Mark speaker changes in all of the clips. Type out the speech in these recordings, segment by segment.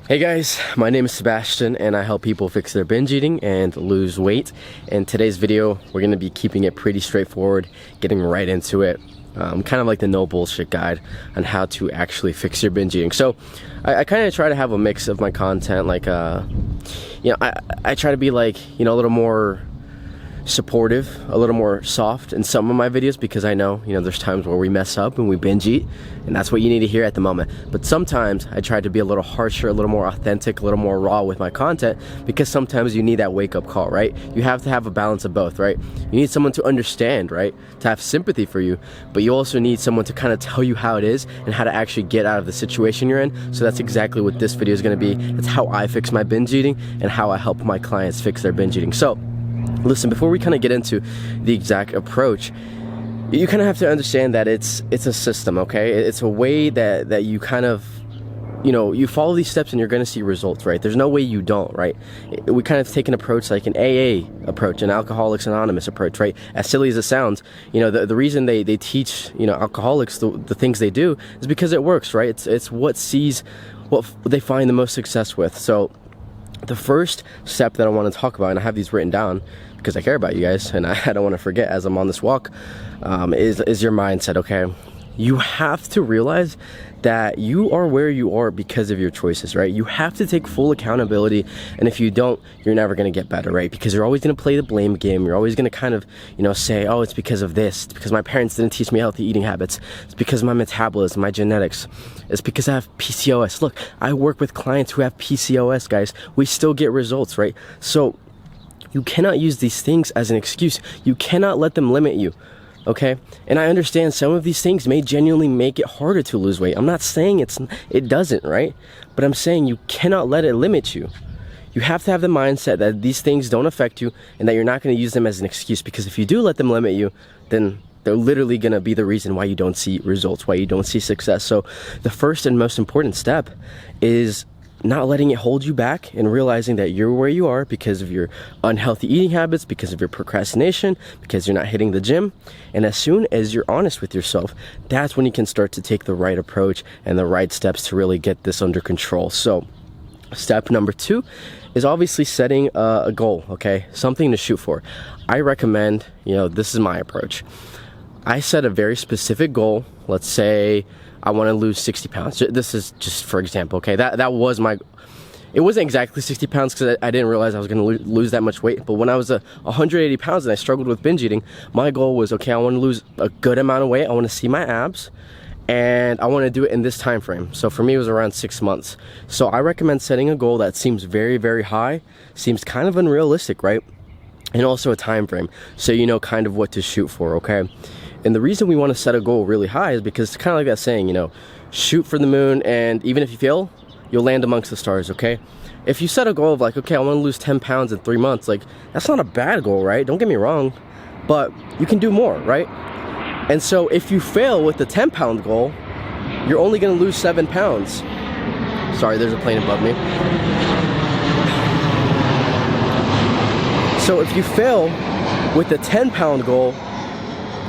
Speaker 1: Hey guys, my name is Sebastian and I help people fix their binge eating and lose weight. In today's video, we're going to be keeping it pretty straightforward, getting right into it. Kind of like the no bullshit guide on how to actually fix your binge eating. So I kind of try to have a mix of my content, like, I try to be like, a little more supportive, a little more soft in some of my videos, because I know, there's times where we mess up and we binge eat, and that's what you need to hear at the moment. But sometimes I try to be a little harsher, a little more authentic, a little more raw with my content, because sometimes you need that wake-up call, right? You have to have a balance of both, right? You need someone to understand, right? To have sympathy for you, but you also need someone to kind of tell you how it is and how to actually get out of the situation you're in. So that's exactly what this video is going to be. That's how I fix my binge eating and how I help my clients fix their binge eating. So listen, before we kind of get into the exact approach, you kind of have to understand that it's a system, okay? It's a way that you kind of, you follow these steps and you're going to see results, right? There's no way you don't, right? We kind of take an approach like an AA approach, an Alcoholics Anonymous approach, right? As silly as it sounds, the reason they teach, alcoholics the things they do is because it works, right? It's what they find the most success with. So the first step that I want to talk about, and I have these written down because I care about you guys and I don't want to forget as I'm on this walk, is your mindset, okay? You have to realize that you are where you are because of your choices, right? You have to take full accountability, and if you don't, you're never going to get better, right? Because you're always going to play the blame game. You're always going to kind of, say, oh, it's because of this. It's because my parents didn't teach me healthy eating habits. It's because of my metabolism, my genetics. It's because I have PCOS. Look, I work with clients who have PCOS, guys. We still get results, right? So you cannot use these things as an excuse. You cannot let them limit you. Okay, and I understand some of these things may genuinely make it harder to lose weight. I'm not saying it doesn't, right? But I'm saying you cannot let it limit you. You have to have the mindset that these things don't affect you and that you're not going to use them as an excuse, because if you do let them limit you, then they're literally going to be the reason why you don't see results, why you don't see success. So the first and most important step is not letting it hold you back and realizing that you're where you are because of your unhealthy eating habits, because of your procrastination, because you're not hitting the gym. And as soon as you're honest with yourself, that's when you can start to take the right approach and the right steps to really get this under control. So step number 2 is obviously setting a goal, okay? Something to shoot for. I recommend, this is my approach. I set a very specific goal. Let's say I want to lose 60 pounds. This is just for example, okay? That was it wasn't exactly 60 pounds because I didn't realize I was going to lose that much weight. But when I was 180 pounds and I struggled with binge eating, my goal was, okay, I want to lose a good amount of weight. I want to see my abs, and I want to do it in this time frame. So for me, it was around 6 months. So I recommend setting a goal that seems very, very high, seems kind of unrealistic, right? And also a time frame, so you know kind of what to shoot for, okay? And the reason we want to set a goal really high is because it's kind of like that saying, shoot for the moon, and even if you fail, you'll land amongst the stars, okay? If you set a goal of like, okay, I want to lose 10 pounds in 3 months, like, that's not a bad goal, right? Don't get me wrong, but you can do more, right? And so if you fail with the 10-pound goal, you're only going to lose 7 pounds. Sorry, there's a plane above me. So if you fail with the 10-pound goal,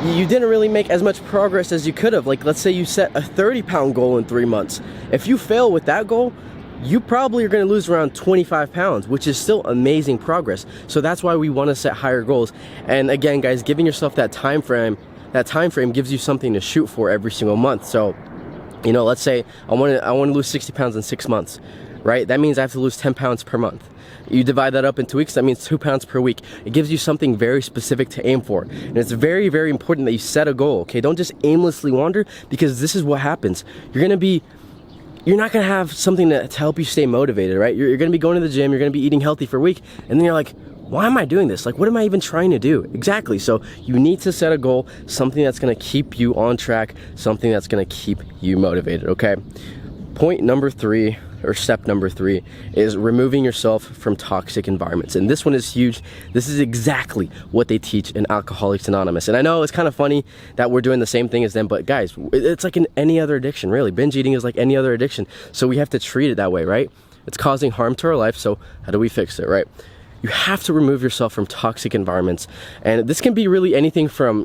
Speaker 1: you didn't really make as much progress as you could have. Like, let's say you set a 30-pound goal in 3 months. If you fail with that goal, you probably are going to lose around 25 pounds, which is still amazing progress. So that's why we want to set higher goals. And again, guys, giving yourself that time frame gives you something to shoot for every single month. So, let's say I want to lose 60 pounds in 6 months, right? That means I have to lose 10 pounds per month. You divide that up into weeks, that means 2 pounds per week. It gives you something very specific to aim for. And it's very, very important that you set a goal, okay? Don't just aimlessly wander, because this is what happens. You're not going to have something to help you stay motivated, right? You're going to be going to the gym, you're going to be eating healthy for a week, and then you're like, why am I doing this? Like, what am I even trying to do? Exactly. So you need to set a goal, something that's going to keep you on track, something that's going to keep you motivated, okay? Point number 3, or step number 3, is removing yourself from toxic environments. And this one is huge. This is exactly what they teach in Alcoholics Anonymous. And I know it's kind of funny that we're doing the same thing as them, but guys, it's like in any other addiction, really. Binge eating is like any other addiction. So we have to treat it that way, right? It's causing harm to our life, so how do we fix it, right? You have to remove yourself from toxic environments. And this can be really anything from,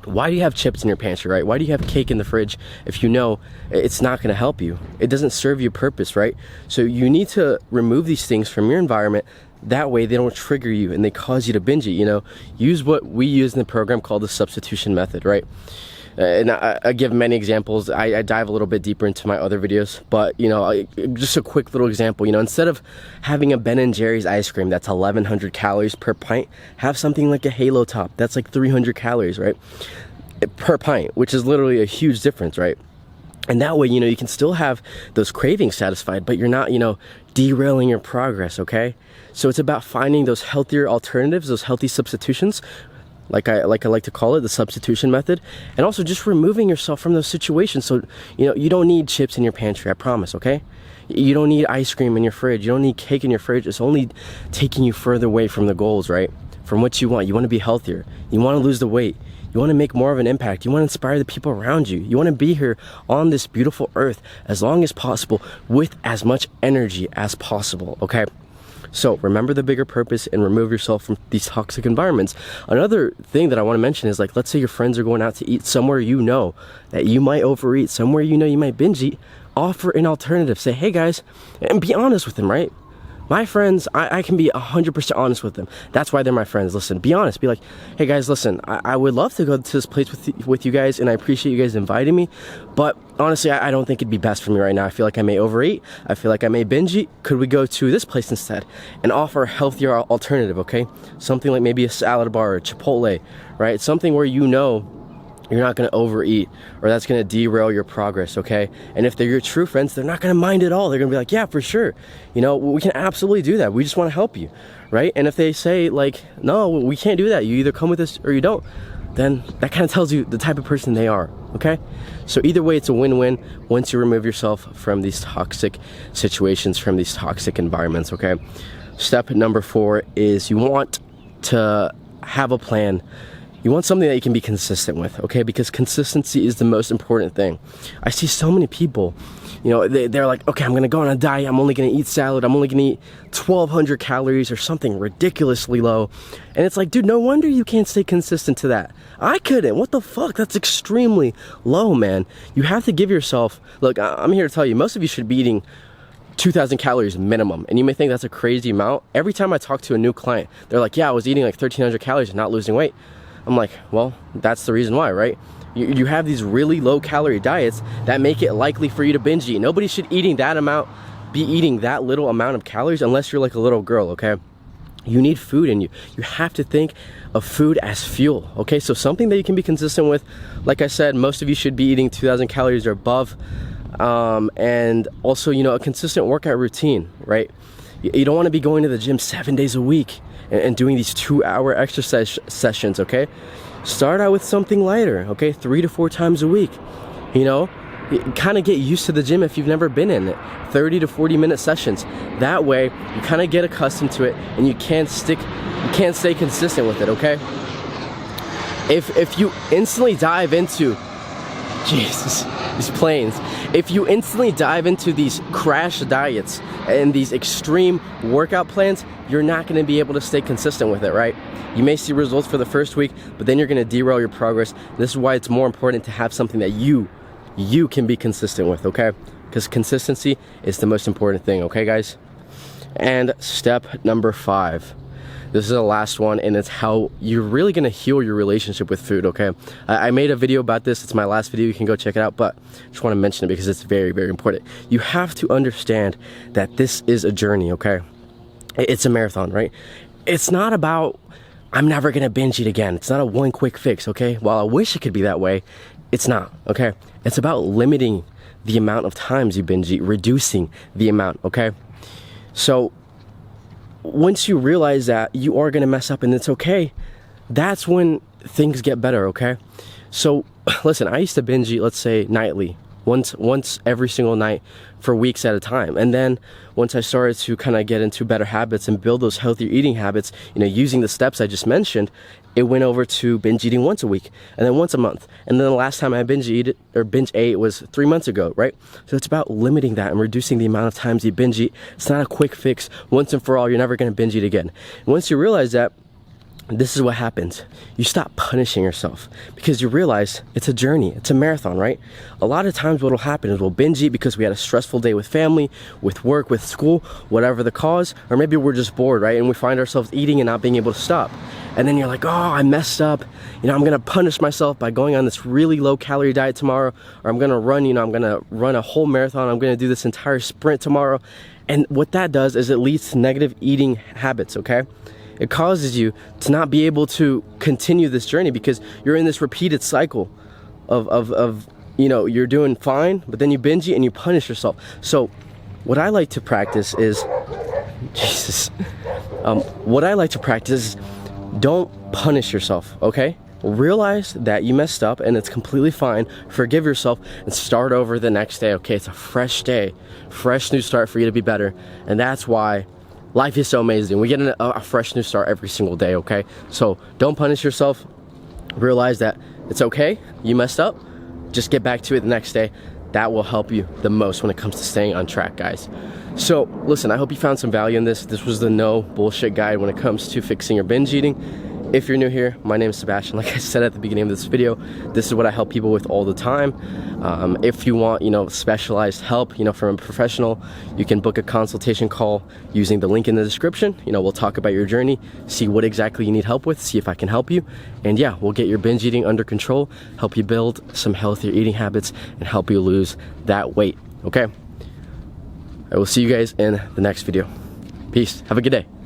Speaker 1: Why do you have chips in your pantry, right? Why do you have cake in the fridge if you know it's not going to help you? It doesn't serve you purpose, right? So you need to remove these things from your environment. That way they don't trigger you and they cause you to binge eat, you know? Use what we use in the program called the substitution method, right? And I give many examples. I dive a little bit deeper into my other videos, but you know, just a quick little example. You know, instead of having a Ben & Jerry's ice cream that's 1,100 calories per pint, have something like a Halo Top that's like 300 calories, right, per pint, which is literally a huge difference, right? And that way, you know, you can still have those cravings satisfied, but you're not, you know, derailing your progress, okay? So it's about finding those healthier alternatives, those healthy substitutions, like I like to call it, the substitution method, and also just removing yourself from those situations. So, you know, you don't need chips in your pantry, I promise, okay? You don't need ice cream in your fridge. You don't need cake in your fridge. It's only taking you further away from the goals, right? From what you want. You want to be healthier. You want to lose the weight. You want to make more of an impact. You want to inspire the people around you. You want to be here on this beautiful earth as long as possible with as much energy as possible, okay? So remember the bigger purpose and remove yourself from these toxic environments. Another thing that I want to mention is, like, let's say your friends are going out to eat somewhere you know that you might overeat, somewhere you know you might binge eat. Offer an alternative. Say, hey guys, and be honest with them, right? My friends, I can be 100% honest with them. That's why they're my friends. Listen, be honest. Be like, hey guys, listen, I would love to go to this place with you guys, and I appreciate you guys inviting me, but honestly, I don't think it'd be best for me right now. I feel like I may overeat. I feel like I may binge eat. Could we go to this place instead? And offer a healthier alternative, okay? Something like maybe a salad bar or Chipotle, right? Something where you know you're not going to overeat, or that's going to derail your progress, okay? And if they're your true friends, they're not going to mind at all. They're going to be like, yeah, for sure. You know, we can absolutely do that. We just want to help you, right? And if they say, like, no, we can't do that. You either come with us or you don't, then that kind of tells you the type of person they are, okay? So either way, it's a win-win once you remove yourself from these toxic situations, from these toxic environments, okay? Step number 4 is you want to have a plan. You want something that you can be consistent with, okay? Because consistency is the most important thing. I see so many people, you know, they're like, okay, I'm gonna go on a diet. I'm only gonna eat salad. I'm only gonna eat 1,200 calories or something ridiculously low. And it's like, dude, no wonder you can't stay consistent to that. I couldn't. What the fuck? That's extremely low, man. You have to give yourself, look, I'm here to tell you, most of you should be eating 2,000 calories minimum. And you may think that's a crazy amount. Every time I talk to a new client, they're like, yeah, I was eating like 1,300 calories and not losing weight. I'm like, well, that's the reason why, right? You have these really low calorie diets that make it likely for you to binge eat. Nobody should be eating that little amount of calories unless you're like a little girl, okay? You need food in you. You have to think of food as fuel, okay? So something that you can be consistent with, like I said, most of you should be eating 2,000 calories or above. And also, you know, a consistent workout routine, right? You don't want to be going to the gym 7 days a week and doing these 2-hour exercise sessions, okay? Start out with something lighter, okay? 3 to 4 times a week, you know? Kind of get used to the gym if you've never been in it. 30 to 40 minute sessions. That way, you kind of get accustomed to it and you can't stay consistent with it, okay? If you instantly dive into, Jesus, these planes. If you instantly dive into these crash diets and these extreme workout plans, you're not going to be able to stay consistent with it, right? You may see results for the first week, but then you're going to derail your progress. This is why it's more important to have something that you can be consistent with, okay? Because consistency is the most important thing, okay, guys? And step number 5. This is the last one, and it's how you're really gonna heal your relationship with food, okay? I made a video about this. It's my last video. You can go check it out, but I just want to mention it because it's very, very important. You have to understand that this is a journey, okay? It's a marathon, right? It's not about, I'm never gonna binge eat again. It's not a one quick fix, okay? While I wish it could be that way, it's not, okay? It's about limiting the amount of times you binge eat, reducing the amount, okay? So once you realize that you are going to mess up and it's okay, that's when things get better, okay? So listen, I used to binge eat, let's say, nightly, once every single night for weeks at a time. And then once I started to kind of get into better habits and build those healthier eating habits, you know, using the steps I just mentioned, it went over to binge eating once a week and then once a month. And then the last time I binge ate was 3 months ago, right? So it's about limiting that and reducing the amount of times you binge eat. It's not a quick fix. Once and for all, you're never going to binge eat again. And once you realize that, this is what happens. You stop punishing yourself because you realize it's a journey, it's a marathon, right? A lot of times what will happen is we'll binge eat because we had a stressful day with family, with work, with school, whatever the cause, or maybe we're just bored, right? And we find ourselves eating and not being able to stop. And then you're like, oh, I messed up. You know, I'm gonna punish myself by going on this really low calorie diet tomorrow, or I'm gonna run, I'm gonna run a whole marathon. I'm gonna do this entire sprint tomorrow. And what that does is it leads to negative eating habits, okay? It causes you to not be able to continue this journey because you're in this repeated cycle of you're doing fine, but then you binge eat and you punish yourself. So what I like to practice is, what I like to practice is don't punish yourself, okay? Realize that you messed up and it's completely fine. Forgive yourself and start over the next day, okay? It's a fresh day, fresh new start for you to be better. And that's why life is so amazing. We get a fresh new start every single day, okay? So don't punish yourself. Realize that it's okay. You messed up. Just get back to it the next day. That will help you the most when it comes to staying on track, guys. So listen, I hope you found some value in this. This was the no bullshit guide when it comes to fixing your binge eating. If you're new here, my name is Sebastian. Like I said at the beginning of this video, this is what I help people with all the time. If you want, specialized help, from a professional, you can book a consultation call using the link in the description. We'll talk about your journey, see what exactly you need help with, see if I can help you. And yeah, we'll get your binge eating under control, help you build some healthier eating habits, and help you lose that weight, okay? I will see you guys in the next video. Peace. Have a good day.